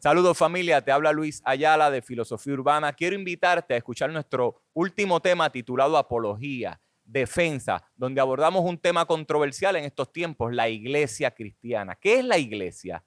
Saludos familia, te habla Luis Ayala de Filosofía Urbana. Quiero invitarte a escuchar nuestro último tema titulado Apología, Defensa, donde abordamos un tema controversial en estos tiempos, la iglesia cristiana. ¿Qué es la iglesia?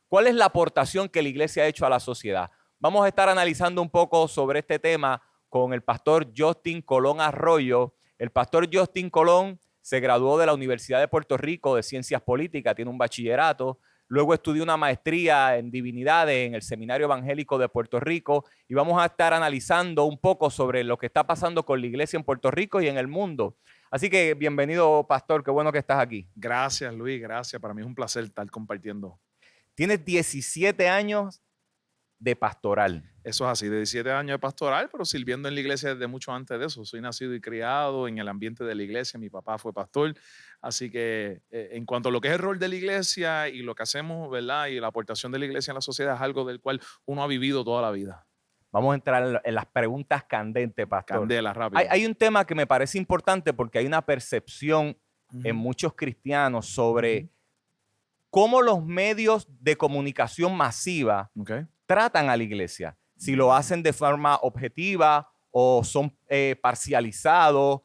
¿Cuál es la aportación que la iglesia ha hecho a la sociedad? Vamos a estar analizando un poco sobre este tema con el pastor Justin Colón Arroyo. El pastor Justin Colón se graduó de la Universidad de Puerto Rico de Ciencias Políticas, tiene un bachillerato. Luego estudió una maestría en divinidades en el Seminario Evangélico de Puerto Rico y vamos a estar analizando un poco sobre lo que está pasando con la iglesia en Puerto Rico y en el mundo. Así que bienvenido, pastor, qué bueno que estás aquí. Gracias, Luis, gracias. Para mí es un placer estar compartiendo. Tienes 17 años de pastoral. Eso es así, de 17 años de pastoral, pero sirviendo en la iglesia desde mucho antes de eso. Soy nacido y criado en el ambiente de la iglesia, mi papá fue pastor, así que en cuanto a lo que es el rol de la iglesia y lo que hacemos, ¿verdad? Y la aportación de la iglesia en la sociedad es algo del cual uno ha vivido toda la vida. Vamos a entrar en las preguntas candentes, pastor. Candela, rápido. Hay un tema que me parece importante porque hay una percepción en muchos cristianos sobre cómo los medios de comunicación masiva tratan a la iglesia. Si lo hacen de forma objetiva o son parcializados,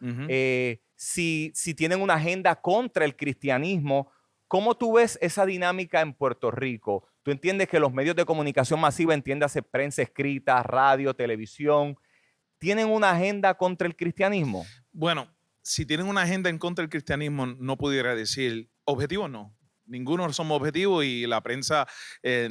si tienen una agenda contra el cristianismo. ¿Cómo tú ves esa dinámica en Puerto Rico? ¿Tú entiendes que los medios de comunicación masiva, entiéndase prensa escrita, radio, televisión, tienen una agenda contra el cristianismo? Bueno, si tienen una agenda en contra del cristianismo, no pudiera decir objetivo, no. Ninguno somos objetivos y la prensa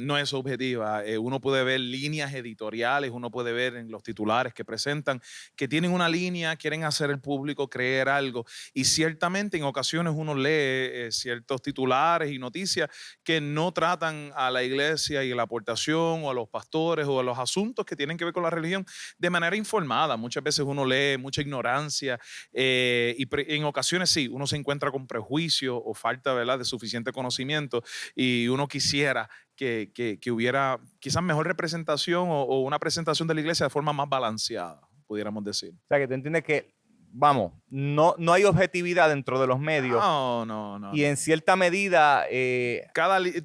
no es objetiva. Uno puede ver líneas editoriales, uno puede ver en los titulares que presentan que tienen una línea, quieren hacer el público creer algo. Y ciertamente en ocasiones uno lee ciertos titulares y noticias que no tratan a la iglesia y la aportación o a los pastores o a los asuntos que tienen que ver con la religión de manera informada. Muchas veces uno lee mucha ignorancia y en ocasiones sí, uno se encuentra con prejuicio o falta, ¿verdad?, de suficiente conocimiento y uno quisiera que hubiera quizás mejor representación o una presentación de la iglesia de forma más balanceada, pudiéramos decir. O sea, que tú entiendes que, vamos, no hay objetividad dentro de los medios. No. Y en cierta medida...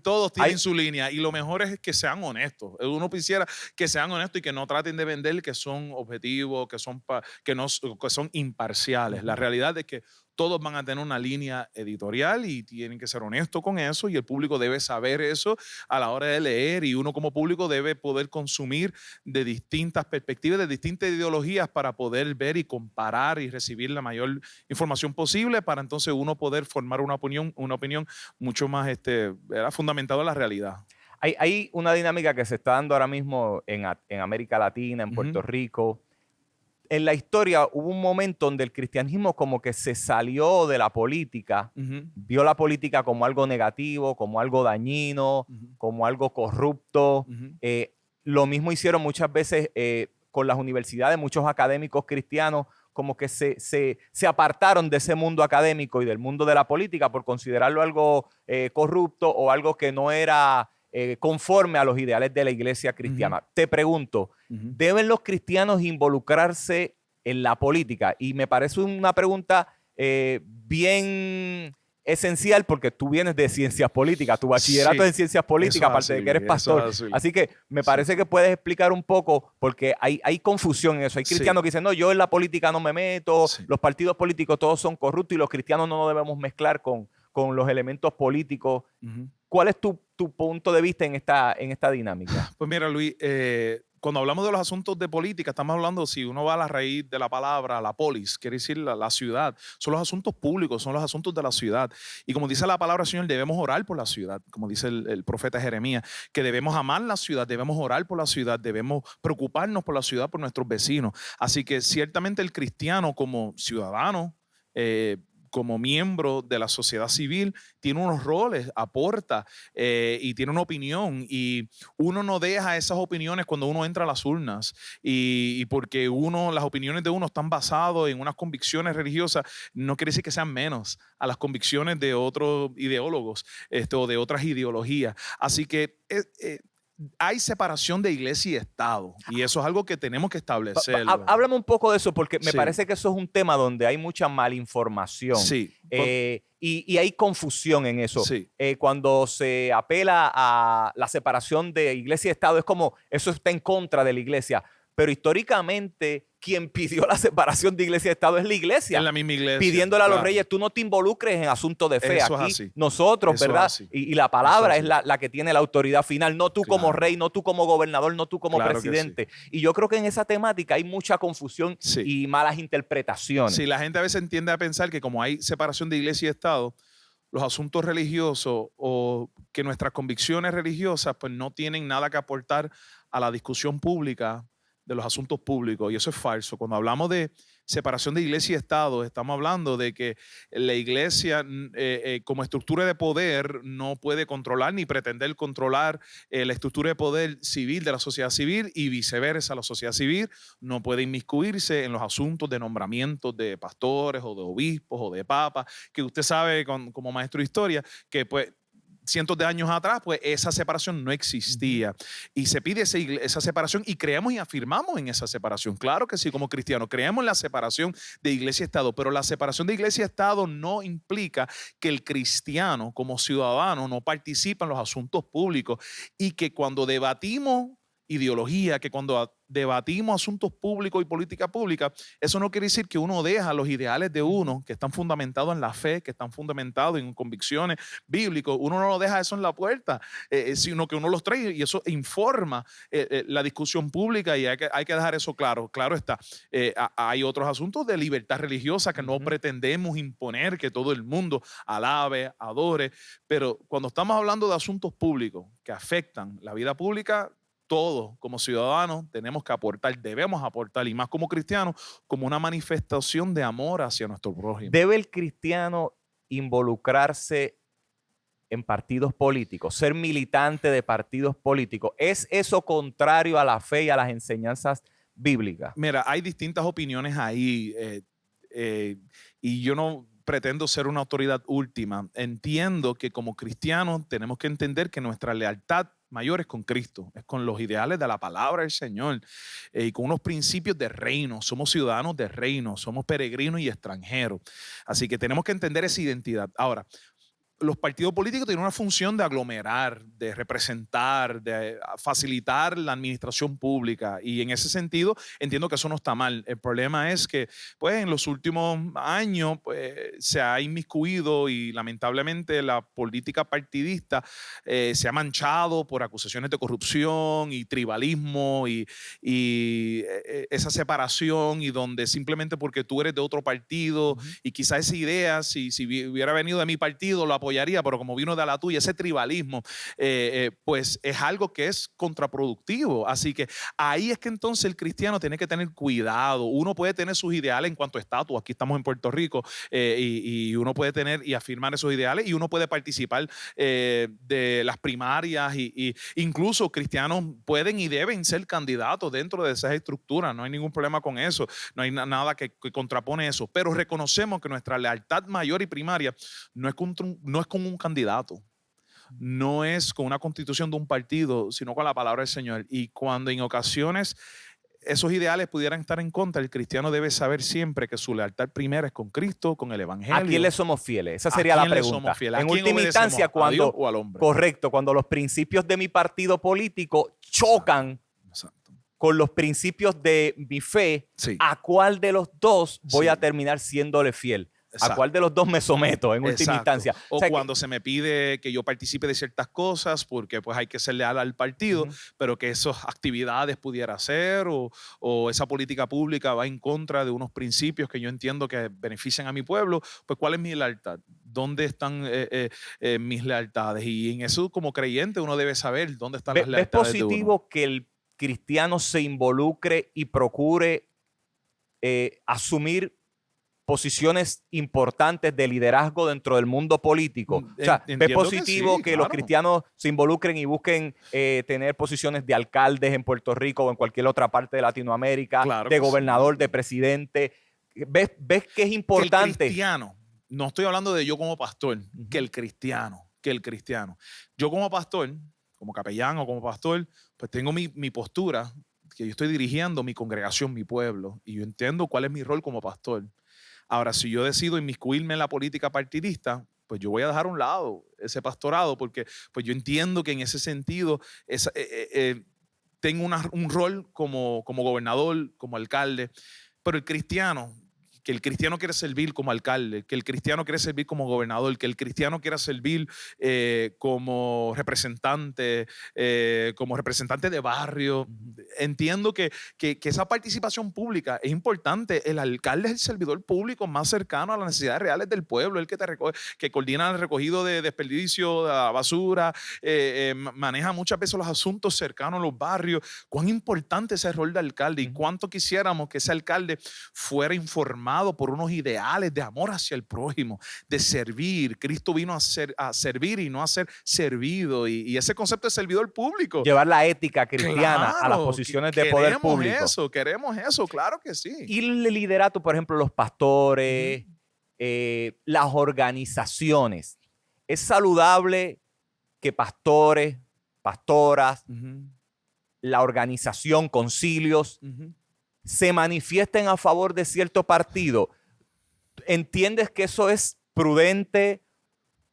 todos tienen su línea y lo mejor es que sean honestos. Uno quisiera que sean honestos y que no traten de vender que son objetivos, que son imparciales. La realidad es que todos van a tener una línea editorial y tienen que ser honestos con eso y el público debe saber eso a la hora de leer y uno como público debe poder consumir de distintas perspectivas, de distintas ideologías para poder ver y comparar y recibir la mayor información posible para entonces uno poder formar una opinión mucho más fundamentada en la realidad. Hay una dinámica que se está dando ahora mismo en América Latina, en Puerto Rico. En la historia hubo un momento donde el cristianismo como que se salió de la política, vio la política como algo negativo, como algo dañino, como algo corrupto. Lo mismo hicieron muchas veces con las universidades, muchos académicos cristianos como que se apartaron de ese mundo académico y del mundo de la política por considerarlo algo corrupto o algo que no era conforme a los ideales de la iglesia cristiana. Te pregunto, ¿deben los cristianos involucrarse en la política? Y me parece una pregunta bien esencial porque tú vienes de ciencias políticas, tu bachillerato es en ciencias políticas, aparte de que eres pastor. Así que me parece que puedes explicar un poco, porque hay confusión en eso. Hay cristianos que dicen, no, yo en la política no me meto, los partidos políticos todos son corruptos y los cristianos no nos debemos mezclar con los elementos políticos. ¿Cuál es tu punto de vista en esta dinámica? Pues mira, Luis, cuando hablamos de los asuntos de política, estamos hablando, si uno va a la raíz de la palabra, la polis, quiere decir la ciudad, son los asuntos públicos, son los asuntos de la ciudad. Y como dice la palabra, Señor, debemos orar por la ciudad, como dice el profeta Jeremías, que debemos amar la ciudad, debemos orar por la ciudad, debemos preocuparnos por la ciudad, por nuestros vecinos. Así que ciertamente el cristiano como ciudadano, como miembro de la sociedad civil, tiene unos roles, aporta y tiene una opinión. Y uno no deja esas opiniones cuando uno entra a las urnas. Y porque las opiniones de uno están basadas en unas convicciones religiosas, no quiere decir que sean menos a las convicciones de otros ideólogos o de otras ideologías. Así que hay separación de iglesia y Estado y eso es algo que tenemos que establecer. Háblame un poco de eso porque me parece que eso es un tema donde hay mucha malinformación. Sí. Y hay confusión en eso. Sí. Cuando se apela a la separación de iglesia y Estado, es como eso está en contra de la iglesia. Pero históricamente, quien pidió la separación de iglesia y Estado es la iglesia. Es la misma iglesia. Pidiéndole a los claro. reyes, tú no te involucres en asuntos de fe. Eso es Aquí así. nosotros, Eso es ¿verdad? así. Y la palabra Eso es es así. la que tiene la autoridad final, no tú como Claro. rey, no tú como gobernador, no tú como Claro que presidente. Y yo creo que en esa temática hay mucha confusión Sí. y malas interpretaciones. Sí, la gente a veces tiende a pensar que como hay separación de iglesia y Estado, los asuntos religiosos o que nuestras convicciones religiosas pues no tienen nada que aportar a la discusión pública de los asuntos públicos. Y eso es falso. Cuando hablamos de separación de iglesia y Estado, estamos hablando de que la iglesia como estructura de poder no puede controlar ni pretender controlar la estructura de poder civil de la sociedad civil y viceversa. La sociedad civil no puede inmiscuirse en los asuntos de nombramientos de pastores o de obispos o de papas, que usted sabe como maestro de historia que pues cientos de años atrás, pues esa separación no existía. Y se pide esa separación y creemos y afirmamos en esa separación. Claro que sí, como cristianos, creemos en la separación de iglesia y Estado, pero la separación de iglesia y Estado no implica que el cristiano como ciudadano no participa en los asuntos públicos y que cuando debatimos ideología, que cuando debatimos asuntos públicos y política pública, eso no quiere decir que uno deja los ideales de uno, que están fundamentados en la fe, que están fundamentados en convicciones bíblicas, uno no lo deja eso en la puerta, sino que uno los trae y eso informa la discusión pública y hay que dejar eso claro. Claro está, hay otros asuntos de libertad religiosa que no pretendemos imponer que todo el mundo alabe, adore, pero cuando estamos hablando de asuntos públicos que afectan la vida pública, todos como ciudadanos tenemos que aportar, debemos aportar, y más como cristianos, como una manifestación de amor hacia nuestro prójimo. ¿Debe el cristiano involucrarse en partidos políticos, ser militante de partidos políticos? ¿Es eso contrario a la fe y a las enseñanzas bíblicas? Mira, hay distintas opiniones ahí y yo no pretendo ser una autoridad última. Entiendo que como cristianos tenemos que entender que nuestra lealtad mayor es con Cristo, es con los ideales de la palabra del Señor y con unos principios de reino. Somos ciudadanos de reino, somos peregrinos y extranjeros. Así que tenemos que entender esa identidad. Ahora, los partidos políticos tienen una función de aglomerar, de representar, de facilitar la administración pública y en ese sentido entiendo que eso no está mal. El problema es que pues en los últimos años pues, se ha inmiscuido y lamentablemente la política partidista se ha manchado por acusaciones de corrupción y tribalismo y esa separación y donde simplemente porque tú eres de otro partido y quizás esa idea si hubiera venido de mi partido lo apoyaría, pero como vino de la tuya, ese tribalismo, pues es algo que es contraproductivo. Así que ahí es que entonces el cristiano tiene que tener cuidado. Uno puede tener sus ideales en cuanto a estatus. Aquí estamos en Puerto Rico y uno puede tener y afirmar esos ideales y uno puede participar de las primarias y incluso cristianos pueden y deben ser candidatos dentro de esas estructuras. No hay ningún problema con eso. No hay nada que contrapone eso. Pero reconocemos que nuestra lealtad mayor y primaria no es con un candidato, no es con una constitución de un partido, sino con la palabra del Señor. Y cuando en ocasiones esos ideales pudieran estar en contra, el cristiano debe saber siempre que su lealtad primera es con Cristo, con el Evangelio. ¿A quién le somos fieles? Esa sería la pregunta. En última instancia, cuando, ¿a Dios o al hombre? correcto, cuando los principios de mi partido político chocan Exacto. con los principios de mi fe, Sí. ¿a cuál de los dos voy Sí. a terminar siéndole fiel? Exacto. ¿A cuál de los dos me someto en última Exacto. instancia? O sea, cuando se me pide que yo participe de ciertas cosas porque pues hay que ser leal al partido, pero que esas actividades pudiera hacer o esa política pública va en contra de unos principios que yo entiendo que benefician a mi pueblo, pues ¿cuál es mi lealtad? ¿Dónde están mis lealtades? Y en eso como creyente uno debe saber dónde están las ¿ves lealtades de uno. positivo que el cristiano se involucre y procure asumir posiciones importantes de liderazgo dentro del mundo político? O sea, ¿ves positivo que los cristianos se involucren y busquen tener posiciones de alcaldes en Puerto Rico o en cualquier otra parte de Latinoamérica, de gobernador, de presidente? ¿Ves que es importante? Que el cristiano, no estoy hablando de yo como pastor, que el cristiano. Yo como pastor, como capellán o como pastor, pues tengo mi postura, que yo estoy dirigiendo mi congregación, mi pueblo, y yo entiendo cuál es mi rol como pastor. Ahora, si yo decido inmiscuirme en la política partidista, pues yo voy a dejar a un lado ese pastorado porque pues yo entiendo que en ese sentido tengo un rol como gobernador, como alcalde, pero que el cristiano quiere servir como alcalde, que el cristiano quiere servir como gobernador, que el cristiano quiera servir como representante de barrio. Entiendo que esa participación pública es importante. El alcalde es el servidor público más cercano a las necesidades reales del pueblo, el que que coordina el recogido de desperdicio, de la basura, maneja muchas veces los asuntos cercanos a los barrios. Cuán importante es ese rol de alcalde y cuánto quisiéramos que ese alcalde fuera informado por unos ideales de amor hacia el prójimo, de servir. Cristo vino a servir y no a ser servido. Y ese concepto de servidor público. Llevar la ética cristiana a las posiciones de poder público. Queremos eso, claro que sí. Y el liderato, por ejemplo, los pastores, las organizaciones. ¿Es saludable que pastores, pastoras, la organización, concilios, se manifiesten a favor de cierto partido? ¿Entiendes que eso es prudente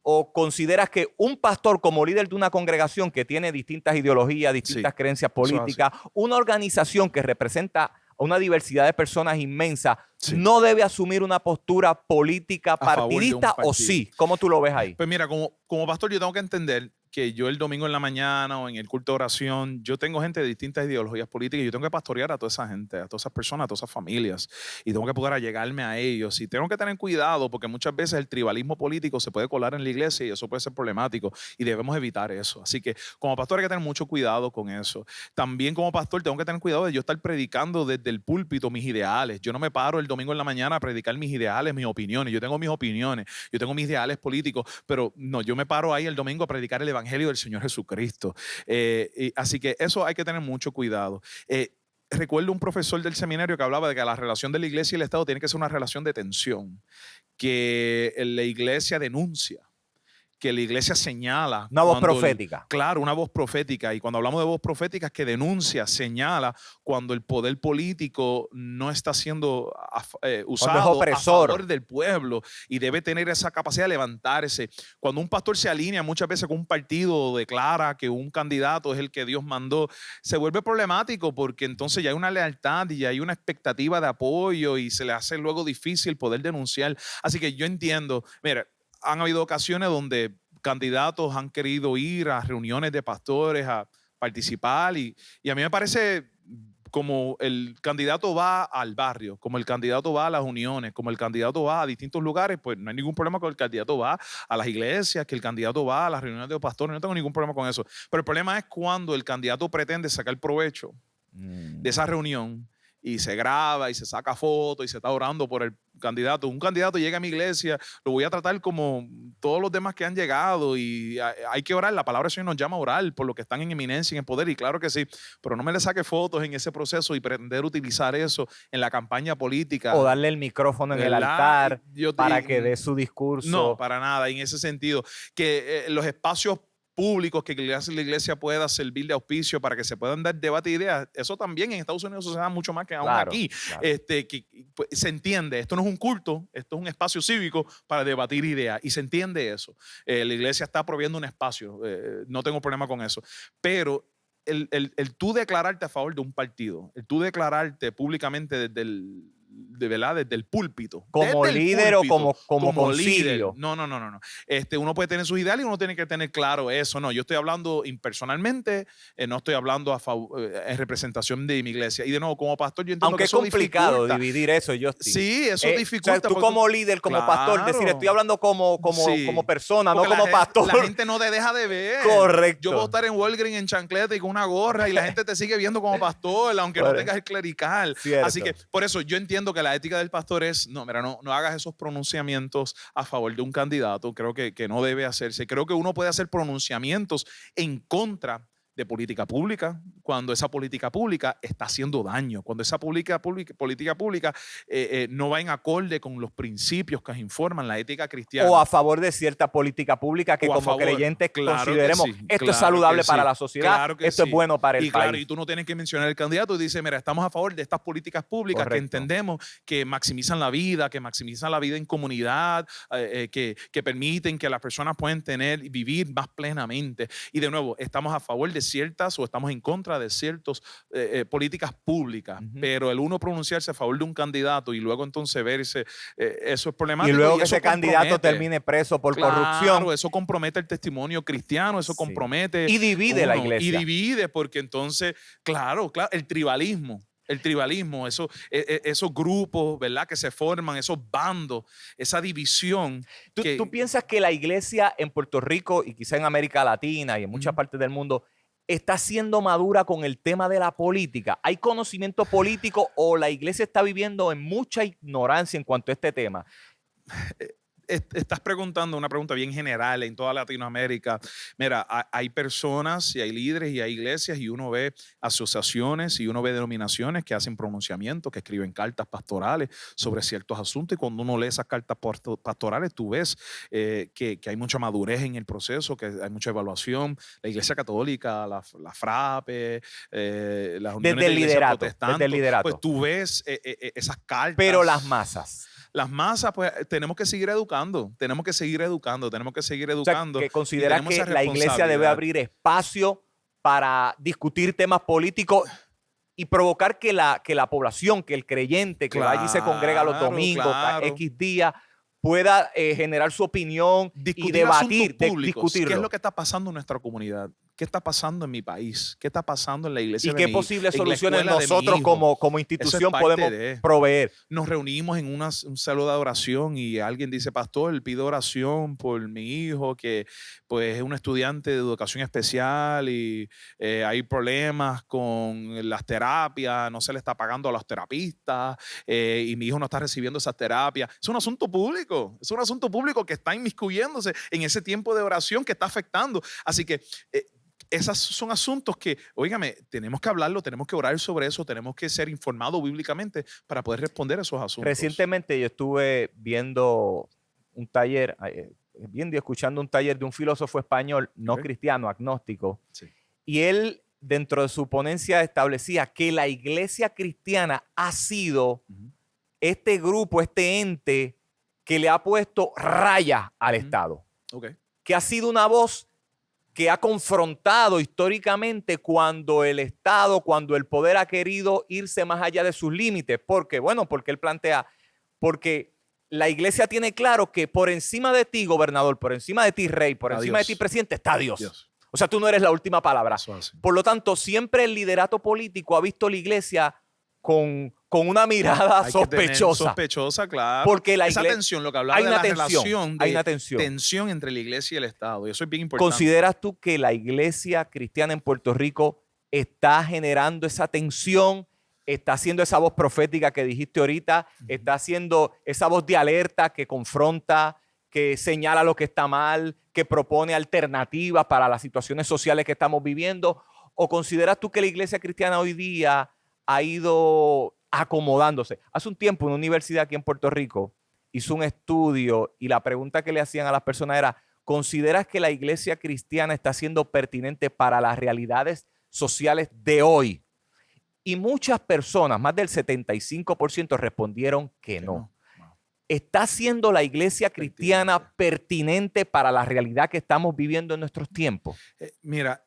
o consideras que un pastor como líder de una congregación que tiene distintas ideologías, distintas creencias políticas, una organización que representa a una diversidad de personas inmensa, no debe asumir una postura política partidista o sí? ¿Cómo tú lo ves ahí? Pues mira, como pastor yo tengo que entender que yo el domingo en la mañana o en el culto de oración, yo tengo gente de distintas ideologías políticas y yo tengo que pastorear a toda esa gente, a todas esas personas, a todas esas familias y tengo que poder allegarme a ellos y tengo que tener cuidado porque muchas veces el tribalismo político se puede colar en la iglesia y eso puede ser problemático y debemos evitar eso. Así que como pastor hay que tener mucho cuidado con eso. También como pastor tengo que tener cuidado de yo estar predicando desde el púlpito mis ideales. Yo no me paro el domingo en la mañana a predicar mis ideales, mis opiniones. Yo tengo mis opiniones, yo tengo mis ideales políticos, pero no, yo me paro ahí el domingo a predicar el evangelio del Señor Jesucristo. Así que eso hay que tener mucho cuidado. Recuerdo un profesor del seminario que hablaba de que la relación de la iglesia y el Estado tiene que ser una relación de tensión, que la iglesia denuncia, que la iglesia señala. Una voz profética. Claro, una voz profética. Y cuando hablamos de voz profética es que denuncia, señala cuando el poder político no está siendo usado a favor del pueblo y debe tener esa capacidad de levantarse. Cuando un pastor se alinea muchas veces con un partido, declara que un candidato es el que Dios mandó, se vuelve problemático porque entonces ya hay una lealtad y ya hay una expectativa de apoyo y se le hace luego difícil poder denunciar. Así que yo entiendo, mira, han habido ocasiones donde candidatos han querido ir a reuniones de pastores a participar y a mí me parece como el candidato va al barrio, como el candidato va a las uniones, como el candidato va a distintos lugares, pues no hay ningún problema con el candidato va a las iglesias, que el candidato va a las reuniones de los pastores, no tengo ningún problema con eso. Pero el problema es cuando el candidato pretende sacar provecho de esa reunión y se graba y se saca fotos y se está orando por el candidato. Un candidato llega a mi iglesia, lo voy a tratar como todos los demás que han llegado y hay que orar. La palabra del Señor nos llama a orar por los que están en eminencia y en poder y claro que sí, pero no me le saque fotos en ese proceso y pretender utilizar eso en la campaña política. O darle el micrófono en el altar para que dé su discurso. No, para nada, en ese sentido. Que los espacios públicos que la iglesia pueda servir de auspicio para que se puedan dar debate de ideas. Eso también en Estados Unidos se da mucho más que aún aquí. Claro. Pues, se entiende, esto no es un culto, esto es un espacio cívico para debatir ideas y se entiende eso. La iglesia está proveyendo un espacio, no tengo problema con eso. Pero el tú declararte a favor de un partido, el tú declararte públicamente desde el púlpito. Como líder o como concilio. No. Uno puede tener sus ideales y uno tiene que tener claro eso. No, yo estoy hablando impersonalmente, no estoy hablando en representación de mi iglesia. Y de nuevo, como pastor, yo entiendo aunque que eso complicado dividir eso, Sí, eso dificulta. O sea, tú como líder, como pastor, decir, estoy hablando como persona, porque no como pastor. La gente no te deja de ver. Correcto. Yo puedo estar en Walgreens en chancleta y con una gorra y la gente te sigue viendo como pastor, aunque no tengas el clerical. Cierto. Así que, por eso, yo entiendo que la ética del pastor es, no hagas esos pronunciamientos a favor de un candidato. Creo que no debe hacerse. Creo que uno puede hacer pronunciamientos en contra de política pública, cuando esa política pública está haciendo daño, cuando esa política pública no va en acorde con los principios que informan la ética cristiana. O a favor de cierta política pública que O a como favor, creyentes claro que consideremos sí, esto claro es saludable que para sí, la sociedad, claro que esto sí. es bueno para el Y claro, país. y tú no tienes que mencionar el candidato y dices, mira, estamos a favor de estas políticas públicas que Correcto. entendemos que maximizan la vida en comunidad, que permiten que las personas puedan tener y vivir más plenamente. Y de nuevo, estamos a favor de ciertas o estamos en contra de ciertas políticas públicas, pero el uno pronunciarse a favor de un candidato y luego entonces verse, eso es problemático. Y luego que eso ese candidato termine preso por corrupción. Eso compromete el testimonio cristiano, eso compromete. Y divide la iglesia. Y divide, porque entonces, claro, el tribalismo, esos grupos, ¿verdad? Que se forman, esos bandos, esa división. ¿Tú piensas que la iglesia en Puerto Rico y quizá en América Latina y en muchas partes del mundo está siendo madura con el tema de la política? ¿Hay conocimiento político o la iglesia está viviendo en mucha ignorancia en cuanto a este tema? Estás preguntando una pregunta bien general en toda Latinoamérica. Mira, hay personas y hay líderes y hay iglesias y uno ve asociaciones y uno ve denominaciones que hacen pronunciamientos, que escriben cartas pastorales sobre ciertos asuntos, y cuando uno lee esas cartas pastorales tú ves que hay mucha madurez en el proceso, que hay mucha evaluación. La Iglesia Católica, la FRAPE, las uniones de iglesias protestantes, desde el liderato. pues tú ves esas cartas. Pero las masas. Las masas, pues tenemos que seguir educando, O sea, que considera que la iglesia debe abrir espacio para discutir temas políticos y provocar que la población, que el creyente que vaya y se congrega los domingos, X días, pueda generar su opinión y debatir, discutirlo. ¿Qué es lo que está pasando en nuestra comunidad? ¿Qué está pasando en mi país? ¿Qué está pasando en la iglesia? ¿Y qué posibles soluciones nosotros como institución podemos proveer? Nos reunimos en un salón de oración y alguien dice, pastor, pido oración por mi hijo que pues es un estudiante de educación especial y hay problemas con las terapias, no se le está pagando a los terapistas y mi hijo no está recibiendo esas terapias. Es un asunto público, que está inmiscuyéndose en ese tiempo de oración que está afectando. Así que esos son asuntos que, óigame, tenemos que hablarlo, tenemos que orar sobre eso, tenemos que ser informados bíblicamente para poder responder a esos asuntos. Recientemente yo estuve viendo un taller, escuchando un taller de un filósofo español no cristiano, agnóstico, y él dentro de su ponencia establecía que la iglesia cristiana ha sido este grupo, este ente que le ha puesto raya al Estado, que ha sido una voz que ha confrontado históricamente cuando el Estado, cuando el poder ha querido irse más allá de sus límites. ¿Por qué? Bueno, porque él plantea, porque la iglesia tiene claro que por encima de ti, gobernador, por encima de ti, rey, por encima de ti, presidente, está Dios. O sea, tú no eres la última palabra. Por lo tanto, siempre el liderato político ha visto la iglesia con una mirada sospechosa, claro. Porque esa tensión, lo que hablaba de la relación, hay una tensión entre la iglesia y el Estado. Y eso es bien importante. ¿Consideras tú que la iglesia cristiana en Puerto Rico está generando esa tensión? ¿Está haciendo esa voz profética que dijiste ahorita? ¿Está haciendo esa voz de alerta que confronta, que señala lo que está mal, que propone alternativas para las situaciones sociales que estamos viviendo? ¿O consideras tú que la iglesia cristiana hoy día ha ido acomodándose? Hace un tiempo una universidad aquí en Puerto Rico hizo un estudio y la pregunta que le hacían a las personas era, ¿consideras que la iglesia cristiana está siendo pertinente para las realidades sociales de hoy? Y muchas personas, más del 75%, respondieron que no. ¿Está siendo la iglesia cristiana pertinente para la realidad que estamos viviendo en nuestros tiempos? Mira,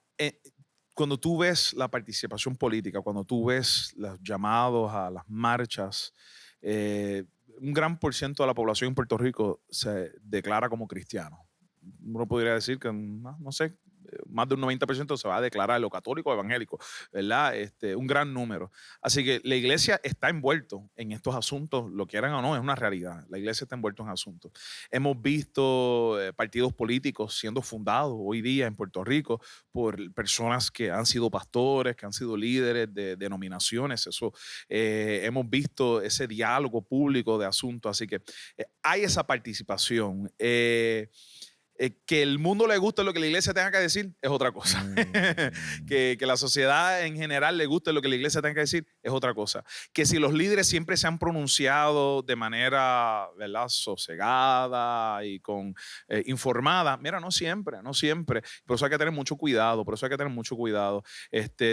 cuando tú ves la participación política, cuando tú ves los llamados a las marchas, un gran por ciento de la población en Puerto Rico se declara como cristiano. Uno podría decir que, no sé, más de un 90% se va a declarar lo católico o evangélico, ¿verdad? Un gran número. Así que la iglesia está envuelto en estos asuntos, lo quieran o no, es una realidad. La iglesia está envuelta en asuntos. Hemos visto partidos políticos siendo fundados hoy día en Puerto Rico por personas que han sido pastores, que han sido líderes de denominaciones. Eso, hemos visto ese diálogo público de asuntos. Así que hay esa participación. Que el mundo le guste lo que la iglesia tenga que decir es otra cosa. Que la sociedad en general le guste lo que la iglesia tenga que decir es otra cosa. Que si los líderes siempre se han pronunciado de manera, ¿verdad?, sosegada y informada, mira, no siempre, no siempre. Por eso hay que tener mucho cuidado,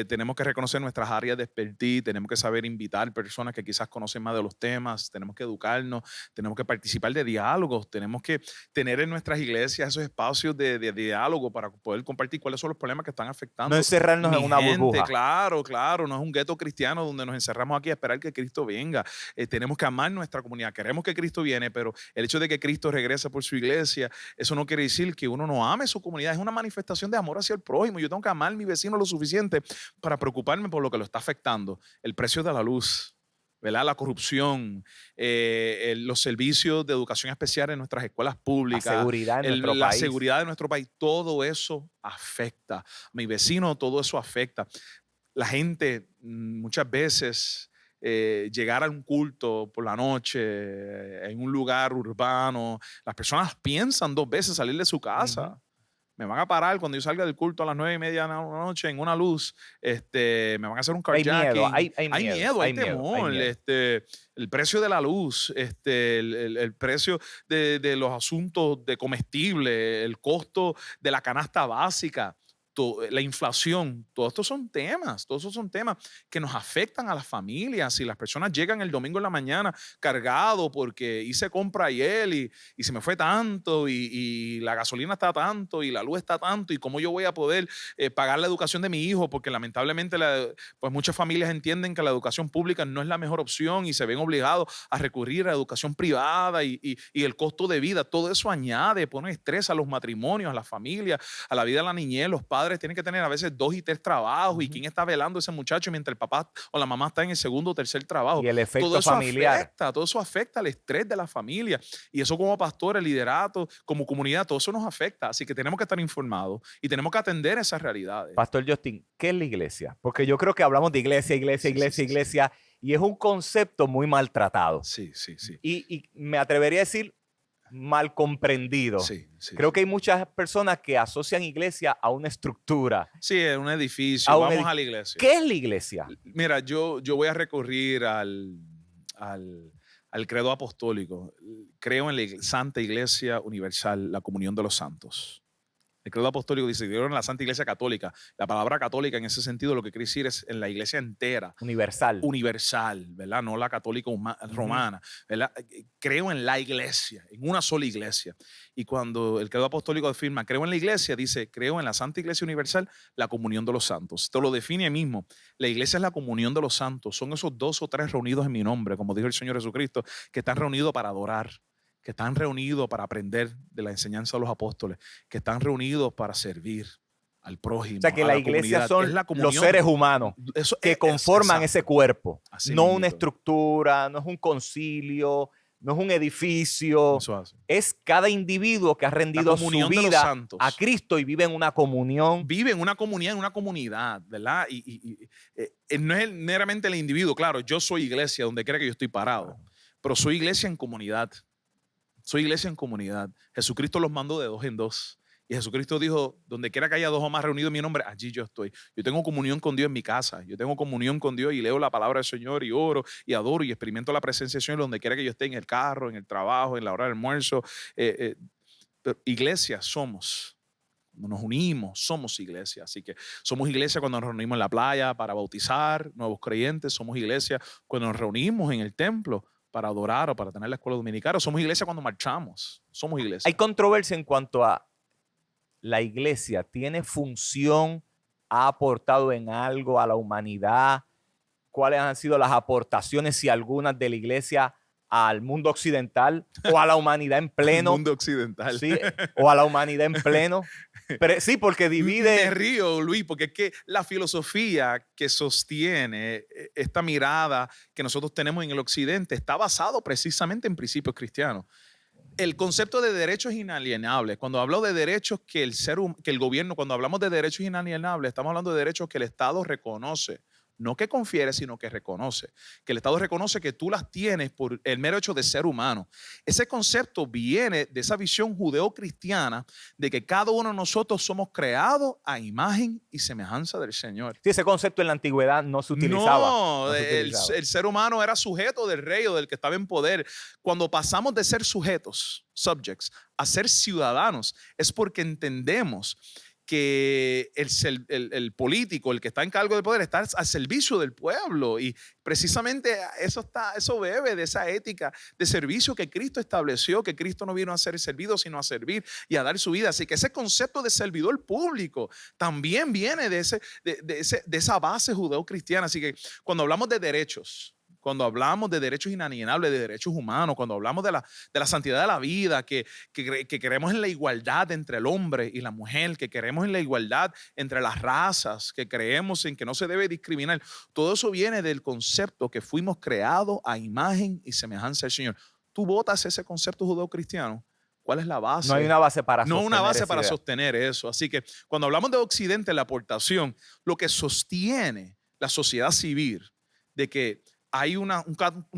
tenemos que reconocer nuestras áreas de expertise, tenemos que saber invitar personas que quizás conocen más de los temas, tenemos que educarnos, tenemos que participar de diálogos, tenemos que tener en nuestras iglesias esos espacios de diálogo para poder compartir cuáles son los problemas que están afectando. No encerrarnos en una burbuja. Claro, no es un gueto cristiano donde nos encerramos aquí a esperar que Cristo venga. Tenemos que amar nuestra comunidad, queremos que Cristo viene, pero el hecho de que Cristo regrese por su iglesia, eso no quiere decir que uno no ame su comunidad, es una manifestación de amor hacia el prójimo. Yo tengo que amar a mi vecino lo suficiente para preocuparme por lo que lo está afectando. El precio de la luz, ¿verdad?, la corrupción, los servicios de educación especial en nuestras escuelas públicas, la seguridad de nuestro país, todo eso afecta. A mi vecino, todo eso afecta. La gente muchas veces llegar a un culto por la noche en un lugar urbano, las personas piensan 2 veces salir de su casa. Me van a parar cuando yo salga del culto a las 9:30 de la noche en una luz. Me van a hacer un carjacking. Hay miedo, hay temor. El precio de la luz, el precio de los asuntos de comestible, el costo de la canasta básica, la inflación, todos esos son temas que nos afectan a las familias. Si las personas llegan el domingo en la mañana cargado porque hice compra ayer y se me fue tanto y la gasolina está tanto y la luz está tanto y cómo yo voy a poder pagar la educación de mi hijo, porque lamentablemente pues muchas familias entienden que la educación pública no es la mejor opción y se ven obligados a recurrir a la educación privada y el costo de vida, todo eso pone estrés a los matrimonios, a las familias, a la vida de la niñez. Los padres tienen que tener a veces 2 y 3 trabajos. ¿Y quién está velando a ese muchacho mientras el papá o la mamá está en el segundo o tercer trabajo? Y el efecto familiar. Todo eso afecta al estrés de la familia. Y eso como pastores, liderato, como comunidad, todo eso nos afecta. Así que tenemos que estar informados y tenemos que atender esas realidades. Pastor Justin, ¿qué es la iglesia? Porque yo creo que hablamos de iglesia, y es un concepto muy maltratado. Sí. Y me atrevería a decir mal comprendido. Creo que hay muchas personas que asocian iglesia a una estructura. Sí, es un edificio. Vamos a la iglesia. ¿Qué es la iglesia? Mira, yo voy a recurrir al credo apostólico. Creo en la Santa Iglesia Universal, la comunión de los santos. El credo apostólico dice que creo en la Santa Iglesia Católica. La palabra católica en ese sentido lo que quiere decir es en la iglesia entera. Universal, ¿verdad? No la católica romana, ¿verdad? Creo en la iglesia, en una sola iglesia. Y cuando el credo apostólico afirma creo en la iglesia, dice creo en la Santa Iglesia Universal, la comunión de los santos. Te lo define ahí mismo. La iglesia es la comunión de los santos. Son esos 2 o 3 reunidos en mi nombre, como dijo el Señor Jesucristo, que están reunidos para adorar, que están reunidos para aprender de la enseñanza de los apóstoles, que están reunidos para servir al prójimo. O sea, que la iglesia son los seres humanos que conforman ese cuerpo. No una estructura, no es un concilio, no es un edificio. Es cada individuo que ha rendido su vida a Cristo y vive en una comunión. Vive en una comunidad, en una comunidad, ¿verdad? Y no es meramente el individuo. Claro, yo soy iglesia donde quiera que yo estoy parado, pero soy iglesia en comunidad. Soy iglesia en comunidad. Jesucristo los mandó de 2 en 2. Y Jesucristo dijo, donde quiera que haya 2 o más reunidos en mi nombre, allí yo estoy. Yo tengo comunión con Dios en mi casa. Yo tengo comunión con Dios y leo la palabra del Señor y oro y adoro y experimento la presencia del Señor donde quiera que yo esté, en el carro, en el trabajo, en la hora del almuerzo. Iglesia somos. Cuando nos unimos, somos iglesia. Así que somos iglesia cuando nos reunimos en la playa para bautizar nuevos creyentes. Somos iglesia cuando nos reunimos en el templo para adorar o para tener la escuela dominical, o somos iglesia cuando marchamos. Somos iglesia. Hay controversia en cuanto a la iglesia. ¿Tiene función? ¿Ha aportado en algo a la humanidad? ¿Cuáles han sido las aportaciones, si algunas, de la iglesia al mundo occidental o a la humanidad en pleno? Al mundo occidental. Sí, o a la humanidad en pleno. Pero, sí, porque divide. Me río, Luis, porque es que la filosofía que sostiene esta mirada que nosotros tenemos en el occidente está basado precisamente en principios cristianos. El concepto de derechos inalienables, cuando hablo de derechos que el gobierno, cuando hablamos de derechos inalienables, estamos hablando de derechos que el Estado reconoce No que confiere, sino que reconoce. Que el Estado reconoce que tú las tienes por el mero hecho de ser humano. Ese concepto viene de esa visión judeo-cristiana de que cada uno de nosotros somos creados a imagen y semejanza del Señor. Sí, ese concepto en la antigüedad no se utilizaba. No, se el utilizaba. ser humano era sujeto del rey o del que estaba en poder. Cuando pasamos de ser sujetos, subjects, a ser ciudadanos, es porque entendemos que el político, el que está en cargo del poder, está al servicio del pueblo. Y precisamente eso bebe de esa ética de servicio que Cristo estableció, que Cristo no vino a ser servido, sino a servir y a dar su vida. Así que ese concepto de servidor público también viene de esa base judeo-cristiana. Así que cuando hablamos de derechos, cuando hablamos de derechos inalienables, de derechos humanos, cuando hablamos de la santidad de la vida, que creemos en la igualdad entre el hombre y la mujer, que creemos en la igualdad entre las razas, que creemos en que no se debe discriminar, todo eso viene del concepto que fuimos creados a imagen y semejanza del Señor. ¿Tú votas ese concepto judeo-cristiano? ¿Cuál es la base? No hay una base para No sostener una base esa para idea. sostener eso. Así que cuando hablamos de Occidente, la aportación, lo que sostiene la sociedad civil, de que hay un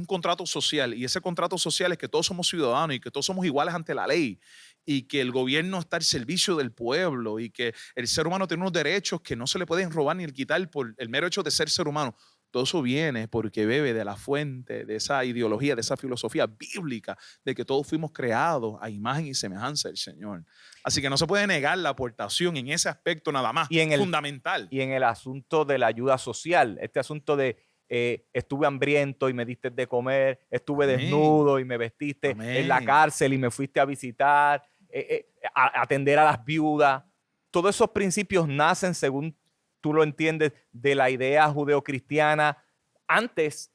contrato social, y ese contrato social es que todos somos ciudadanos y que todos somos iguales ante la ley, y que el gobierno está al servicio del pueblo, y que el ser humano tiene unos derechos que no se le pueden robar ni quitar por el mero hecho de ser ser humano. Todo eso viene porque bebe de la fuente, de esa ideología, de esa filosofía bíblica, de que todos fuimos creados a imagen y semejanza del Señor. Así que no se puede negar la aportación en ese aspecto nada más, fundamental. Y en el asunto de la ayuda social, este asunto de estuve hambriento y me diste de comer, estuve Amén. Desnudo y me vestiste, Amén. En la cárcel y me fuiste a visitar, atender a las viudas. Todos esos principios nacen, según tú lo entiendes, de la idea judeocristiana. Antes,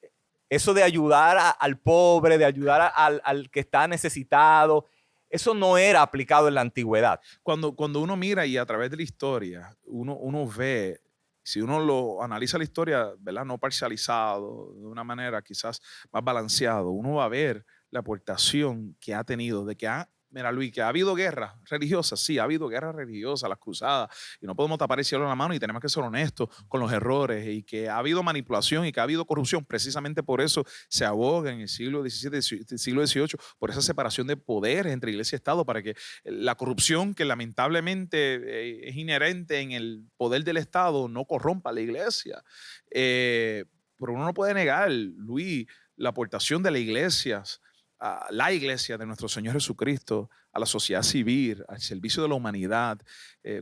eso de ayudar al pobre, de ayudar al que está necesitado, eso no era aplicado en la antigüedad. Cuando uno mira y a través de la historia, uno ve, si uno lo analiza la historia, ¿verdad? No parcializado, de una manera quizás más balanceado, uno va a ver la aportación que ha tenido, de que mira Luis, que ha habido guerras religiosas, sí, ha habido guerras religiosas, las cruzadas, y no podemos tapar el cielo en la mano y tenemos que ser honestos con los errores, y que ha habido manipulación y que ha habido corrupción. Precisamente por eso se aboga en el siglo XVII, siglo XVIII, por esa separación de poderes entre iglesia y Estado, para que la corrupción, que lamentablemente es inherente en el poder del Estado, no corrompa a la iglesia. Pero uno no puede negar, Luis, la aportación de las iglesias, a la iglesia de nuestro Señor Jesucristo, a la sociedad civil, al servicio de la humanidad,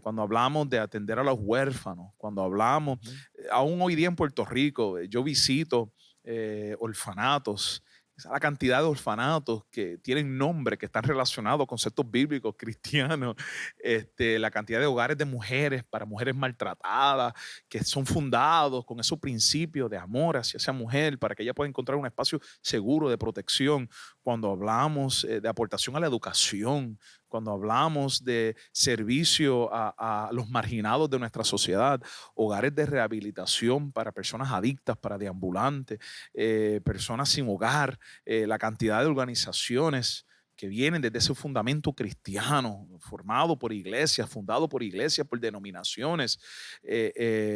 cuando hablamos de atender a los huérfanos, cuando hablamos, aún hoy día en Puerto Rico, yo visito orfanatos. La cantidad de orfanatos que tienen nombre, que están relacionados a conceptos bíblicos, cristianos, la cantidad de hogares de mujeres para mujeres maltratadas, que son fundados con esos principios de amor hacia esa mujer, para que ella pueda encontrar un espacio seguro de protección. Cuando hablamos de aportación a la educación, cuando hablamos de servicio a los marginados de nuestra sociedad, hogares de rehabilitación para personas adictas, para deambulantes, personas sin hogar, la cantidad de organizaciones que vienen desde ese fundamento cristiano, formado por iglesias, fundado por iglesias, por denominaciones,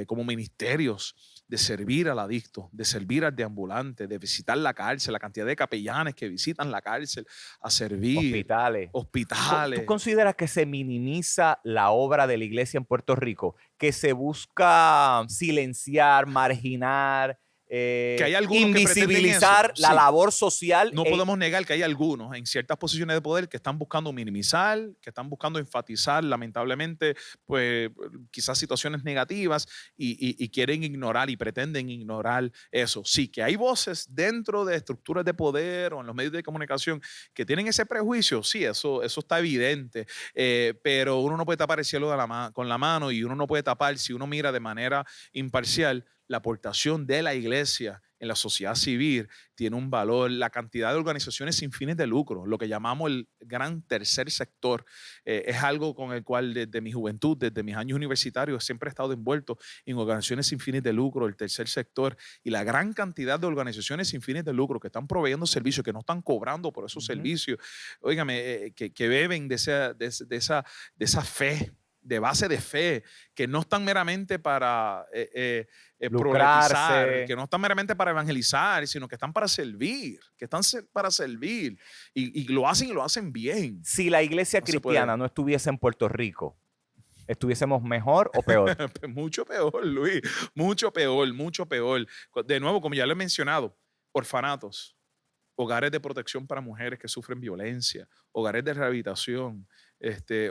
como ministerios, de servir al adicto, de servir al deambulante, de visitar la cárcel, la cantidad de capellanes que visitan la cárcel a servir. Hospitales. ¿Tú consideras que se minimiza la obra de la iglesia en Puerto Rico? Que se busca silenciar, marginar, que hay algunos invisibilizar que la sí. labor social. No podemos negar que hay algunos en ciertas posiciones de poder que están buscando minimizar, que están buscando enfatizar, lamentablemente, pues quizás situaciones negativas y quieren ignorar y pretenden ignorar eso. Sí, que hay voces dentro de estructuras de poder o en los medios de comunicación que tienen ese prejuicio, sí, eso está evidente, pero uno no puede tapar el cielo con la mano, y uno no puede tapar, si uno mira de manera imparcial, la aportación de la iglesia en la sociedad civil tiene un valor. La cantidad de organizaciones sin fines de lucro, lo que llamamos el gran tercer sector, es algo con el cual desde mi juventud, desde mis años universitarios, siempre he estado envuelto en organizaciones sin fines de lucro, el tercer sector, y la gran cantidad de organizaciones sin fines de lucro que están proveyendo servicios, que no están cobrando por esos servicios, óigame, que beben de esa fe, de base de fe, que no están meramente para lucrarse. problematizar, que no están meramente para evangelizar, sino que están para servir, para servir. Y lo hacen bien. Si la iglesia No se cristiana puede. no estuviese en Puerto Rico, ¿estuviésemos mejor o peor? Mucho peor, Luis. Mucho peor, mucho peor. De nuevo, como ya lo he mencionado, orfanatos, hogares de protección para mujeres que sufren violencia, hogares de rehabilitación,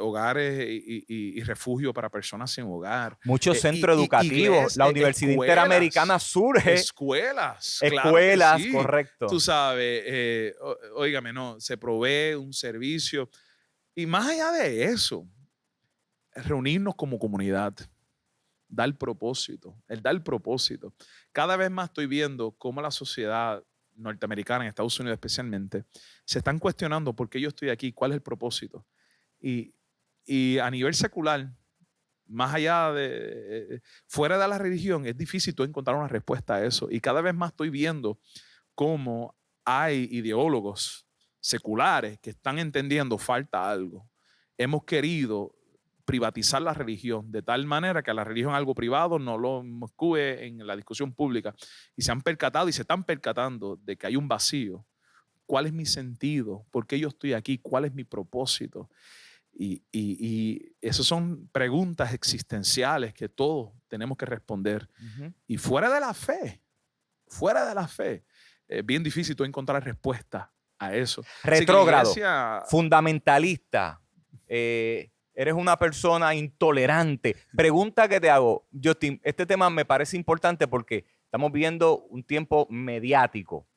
hogares y refugio para personas sin hogar. Muchos centros educativos. La Universidad Interamericana surge. Escuelas. Escuelas, claro que sí. correcto. Tú sabes, óigame, no, se provee un servicio. Y más allá de eso, reunirnos como comunidad, dar propósito, el dar propósito. Cada vez más estoy viendo cómo la sociedad norteamericana, en Estados Unidos especialmente, se están cuestionando por qué yo estoy aquí, cuál es el propósito. Y a nivel secular, más allá fuera de la religión, es difícil tú encontrar una respuesta a eso. Y cada vez más estoy viendo cómo hay ideólogos seculares que están entendiendo falta algo. Hemos querido privatizar la religión de tal manera que a la religión algo privado no lo inmiscuye en la discusión pública, y se han percatado y se están percatando de que hay un vacío. ¿Cuál es mi sentido? ¿Por qué yo estoy aquí? ¿Cuál es mi propósito? Y esas son preguntas existenciales que todos tenemos que responder. Y fuera de la fe, es bien difícil tú encontrar respuesta a eso. Retrógrado, iglesia, fundamentalista, eres una persona intolerante. Pregunta que te hago, Justin, este tema me parece importante porque estamos viviendo un tiempo mediático,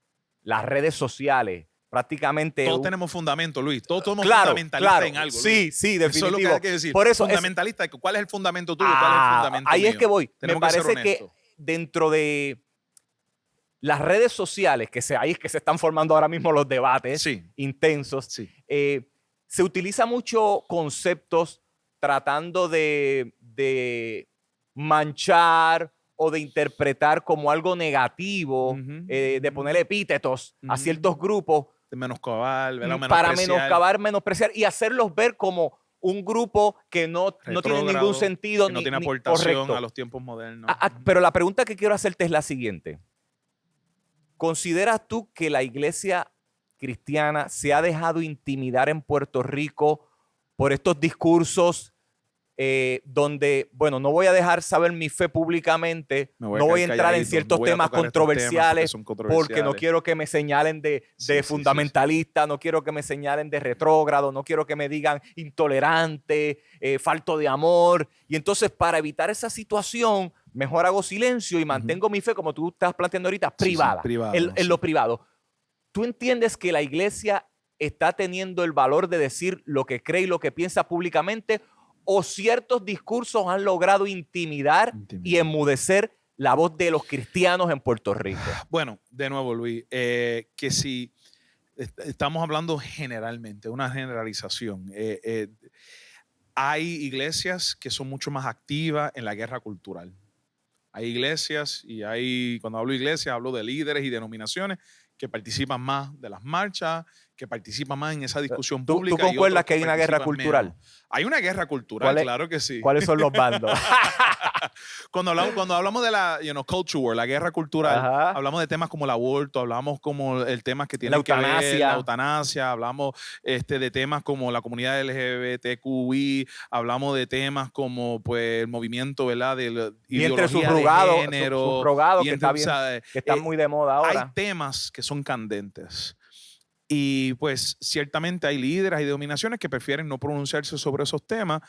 las redes sociales, prácticamente. Todos tenemos fundamento, Luis. Todos somos fundamentalistas en algo. Sí, Luis. sí, definitivo. Eso es lo que hay que decir. Por eso fundamentalista, ¿cuál es el fundamento tuyo? ¿Cuál es el fundamento ahí mío? es que voy. Tenemos me que ser parece que honestos. dentro de las redes sociales, ahí es que se están formando ahora mismo los debates intensos, se utiliza mucho conceptos tratando de manchar o de interpretar como algo negativo, de poner epítetos a ciertos grupos. De menoscabar, para menospreciar y hacerlos ver como un grupo que no tiene ningún sentido. Que no tiene aportación correcto. a los tiempos modernos. Pero la pregunta que quiero hacerte es la siguiente. ¿Consideras tú que la iglesia cristiana se ha dejado intimidar en Puerto Rico por estos discursos donde, bueno, no voy a dejar saber mi fe públicamente, no voy a entrar en ciertos temas controversiales porque no quiero que me señalen de fundamentalista, no quiero que me señalen de retrógrado, no quiero que me digan intolerante, falto de amor? Y entonces, para evitar esa situación, mejor hago silencio y mantengo mi fe, como tú estás planteando ahorita, privada, en lo privado. ¿Tú entiendes que la iglesia está teniendo el valor de decir lo que cree y lo que piensa públicamente, o ciertos discursos han logrado intimidar y enmudecer la voz de los cristianos en Puerto Rico? Bueno, de nuevo, Luis, que si estamos hablando generalmente, una generalización, hay iglesias que son mucho más activas en la guerra cultural. Hay iglesias, cuando hablo de iglesias, hablo de líderes y denominaciones que participan más de las marchas, que participan más en esa discusión pública. ¿Tú concuerdas que hay una guerra cultural? Menos. Hay una guerra cultural, claro que sí. ¿Cuáles son los bandos? Cuando hablamos de la culture war, la guerra cultural, hablamos de temas como el aborto, hablamos como el tema que tiene que ver la eutanasia, hablamos de temas como la comunidad LGBTQI, hablamos de temas como pues el movimiento, ¿verdad? De ideología de género, subrogado, que está muy de moda ahora. Hay temas que son candentes. Y pues ciertamente hay líderes, hay denominaciones que prefieren no pronunciarse sobre esos temas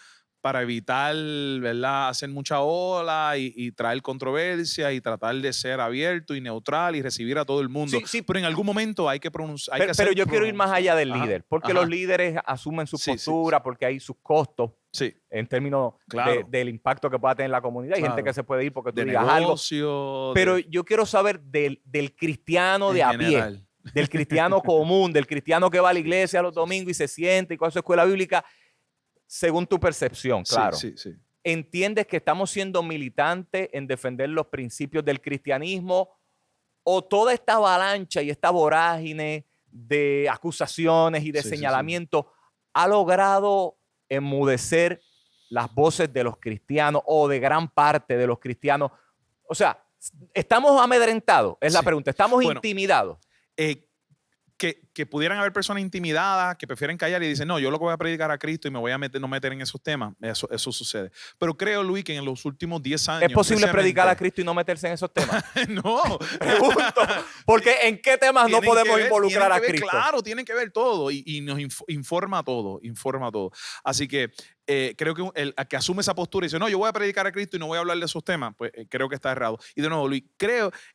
para evitar, ¿verdad?, hacer mucha ola y traer controversia y tratar de ser abierto y neutral y recibir a todo el mundo. Sí, pero en algún momento hay que pronunciar. Pero yo quiero ir más allá del líder, porque los líderes asumen su postura, porque hay sus costos en términos del impacto que pueda tener la comunidad. Hay gente que se puede ir porque tú digas algo. Pero yo quiero saber del cristiano de a pie. Del cristiano común, del cristiano que va a la iglesia los domingos y se siente y con su escuela bíblica, según tu percepción, claro. Sí. ¿Entiendes que estamos siendo militantes en defender los principios del cristianismo, o toda esta avalancha y esta vorágine de acusaciones y de señalamientos ha logrado enmudecer las voces de los cristianos o de gran parte de los cristianos? O sea, ¿Estamos amedrentados? Es la Sí. pregunta. ¿Estamos Bueno, intimidados? Que pudieran haber personas intimidadas que prefieren callar y dicen, no, yo lo que voy a predicar a Cristo y me voy a no meter en esos temas. Eso sucede. Pero creo, Luis, que en los últimos 10 años... ¿Es posible predicar a especialmente- Cristo y no meterse en esos temas? No. Pregunto. Porque ¿en qué temas no Tienen podemos que ver, involucrar tienen a que ver, Cristo? Claro, tienen que ver todo y nos informa todo, informa todo. Así que creo que el que asume esa postura y dice, no, yo voy a predicar a Cristo y no voy a hablar de esos temas, pues creo que está errado. Y de nuevo, Luis,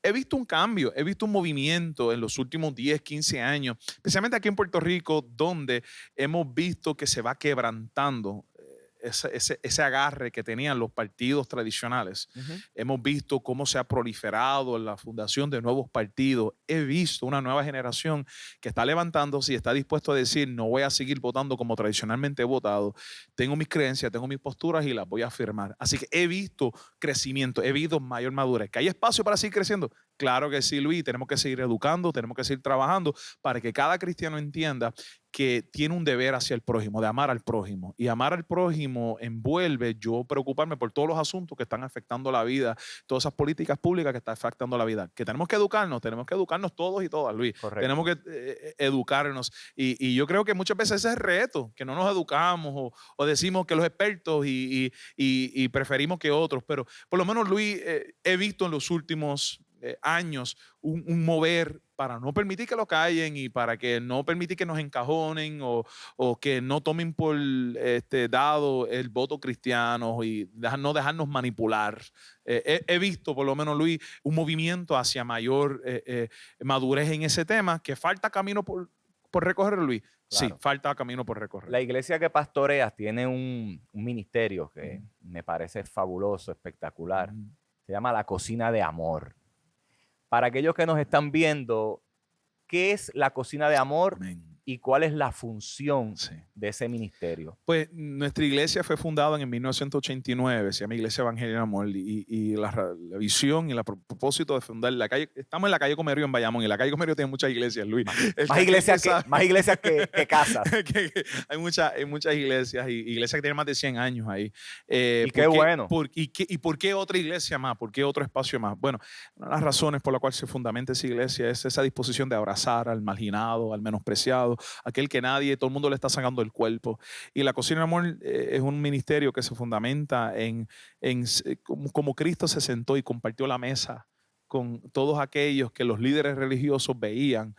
he visto un cambio, he visto un movimiento en los últimos 10, 15 años, especialmente aquí en Puerto Rico, donde hemos visto que se va quebrantando ese agarre que tenían los partidos tradicionales. Ujú. Hemos visto cómo se ha proliferado la fundación de nuevos partidos. He visto una nueva generación que está levantándose y está dispuesto a decir, no voy a seguir votando como tradicionalmente he votado. Tengo mis creencias, tengo mis posturas y las voy a afirmar. Así que he visto crecimiento, he visto mayor madurez. ¿Que hay espacio para seguir creciendo? Claro que sí, Luis. Tenemos que seguir educando, tenemos que seguir trabajando para que cada cristiano entienda que tiene un deber hacia el prójimo, de amar al prójimo. Y amar al prójimo envuelve yo preocuparme por todos los asuntos que están afectando la vida, todas esas políticas públicas que están afectando la vida. Que tenemos que educarnos todos y todas, Luis. Correcto. Tenemos que educarnos. Y yo creo que muchas veces ese es el reto, que no nos educamos o decimos que los expertos y preferimos que otros. Pero por lo menos, Luis, he visto en los últimos años un mover para no permitir que lo callen y para que no permitir que nos encajonen o que no tomen por dado el voto cristiano y no dejarnos manipular. He visto, por lo menos, Luis, un movimiento hacia mayor madurez en ese tema, que falta camino por recorrer, Luis. Claro. Sí, falta camino por recorrer. La iglesia que pastoreas tiene un ministerio que me parece fabuloso, espectacular. Se llama La Cocina de Amor. Para aquellos que nos están viendo, ¿qué es la Cocina de Amor Amén. y cuál es la función Sí. de ese ministerio? Pues nuestra iglesia fue fundada en 1989, se llama Iglesia Evangelio de Amor, y la visión y el propósito de fundar la calle, estamos en la calle Comerío en Bayamón, y la calle Comerío tiene muchas iglesias, Luis. Más iglesias que casas. Hay muchas iglesias, y iglesias que tienen más de 100 años ahí. Y qué bueno. ¿Y por qué otra iglesia más? ¿Por qué otro espacio más? Bueno, una de las razones por la cual se fundamenta esa iglesia es esa disposición de abrazar al marginado, al menospreciado, aquel que todo el mundo le está sacando el cuerpo. Y la Cocina de Amor es un ministerio que se fundamenta en como Cristo se sentó y compartió la mesa con todos aquellos que los líderes religiosos veían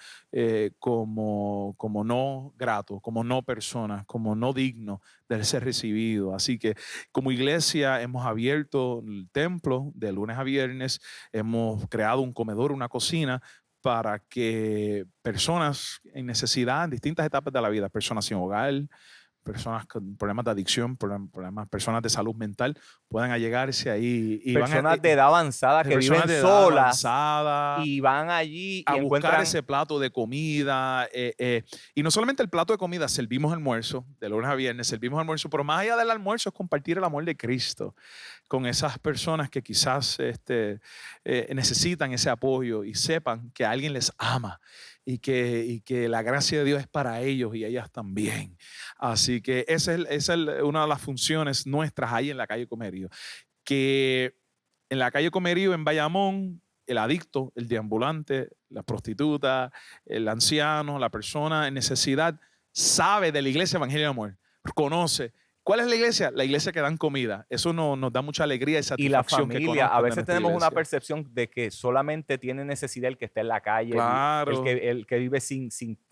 como no gratos, como no personas, como no dignos de ser recibidos. Así que como iglesia hemos abierto el templo de lunes a viernes, hemos creado un comedor, una cocina, para que personas en necesidad, en distintas etapas de la vida, personas sin hogar, personas con problemas de adicción, personas de salud mental, puedan allegarse ahí. Y Personas de edad avanzada que viven solas y van allí a y buscar encuentran ese plato de comida. Y no solamente el plato de comida, servimos almuerzo de lunes a viernes, servimos almuerzo, pero más allá del almuerzo es compartir el amor de Cristo con esas personas que quizás necesitan ese apoyo y sepan que alguien les ama y que la gracia de Dios es para ellos y ellas también. Así que esa es una de las funciones nuestras ahí en la calle Comerío. Que en la calle Comerío, en Bayamón, el adicto, el deambulante, la prostituta, el anciano, la persona en necesidad, sabe de la Iglesia Evangelio de Amor, conoce. ¿Cuál es la iglesia? La iglesia que dan comida. Eso nos da mucha alegría y satisfacción. Y la familia, a veces tenemos iglesia. una percepción de que solamente tiene necesidad el que está en la calle, Claro. el que vive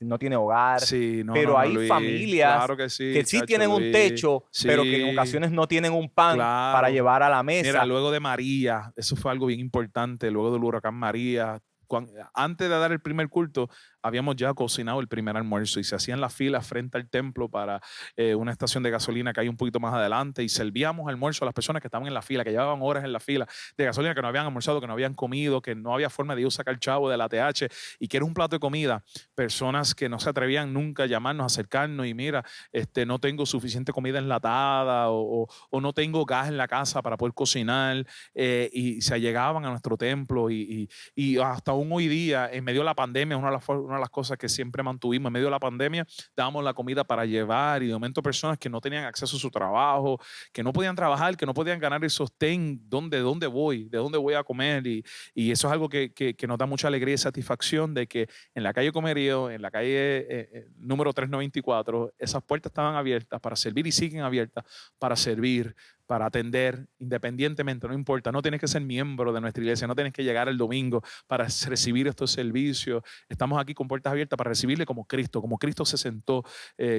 no tiene hogar. Sí, pero hay Luis, familias claro que sí, tienen un techo, sí, pero que en ocasiones no tienen un pan claro. para llevar a la mesa. Mira, luego de María, eso fue algo bien importante, luego del huracán María, antes de dar el primer culto, habíamos ya cocinado el primer almuerzo y se hacían las filas frente al templo para una estación de gasolina que hay un poquito más adelante, y servíamos almuerzo a las personas que estaban en la fila, que llevaban horas en la fila de gasolina, que no habían almorzado, que no habían comido, que no había forma de ir a sacar chavo de la ATH y que era un plato de comida. Personas que no se atrevían nunca a llamarnos, a acercarnos y mira, no tengo suficiente comida enlatada o no tengo gas en la casa para poder cocinar, y se allegaban a nuestro templo y hasta aún hoy día, en medio de la pandemia, una de una de las cosas que siempre mantuvimos en medio de la pandemia, dábamos la comida para llevar y de momento personas que no tenían acceso a su trabajo, que no podían trabajar, que no podían ganar el sostén, ¿de dónde voy a comer? Y eso es algo que nos da mucha alegría y satisfacción de que en la calle Comerío, en la calle número 394, esas puertas estaban abiertas para servir y siguen abiertas para servir, para atender independientemente, no importa, no tienes que ser miembro de nuestra iglesia, no tienes que llegar el domingo para recibir estos servicios. Estamos aquí con puertas abiertas para recibirle como Cristo se sentó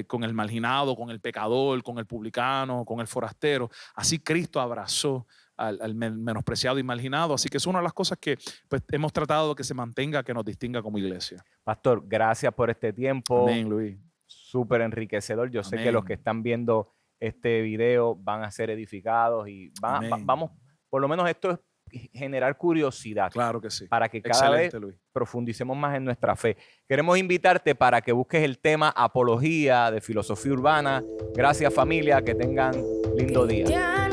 con el marginado, con el pecador, con el publicano, con el forastero. Así Cristo abrazó al menospreciado y marginado. Así que es una de las cosas que pues, hemos tratado de que se mantenga, que nos distinga como iglesia. Pastor, gracias por este tiempo. Amén, Luis. Súper enriquecedor. Yo sé que Amén. los que están viendo este video van a ser edificados y vamos, por lo menos esto es generar curiosidad. Claro que sí. Para que cada vez Luis, profundicemos más en nuestra fe. Queremos invitarte para que busques el tema Apología de Filosofía Urbana. Gracias, familia, que tengan lindo día.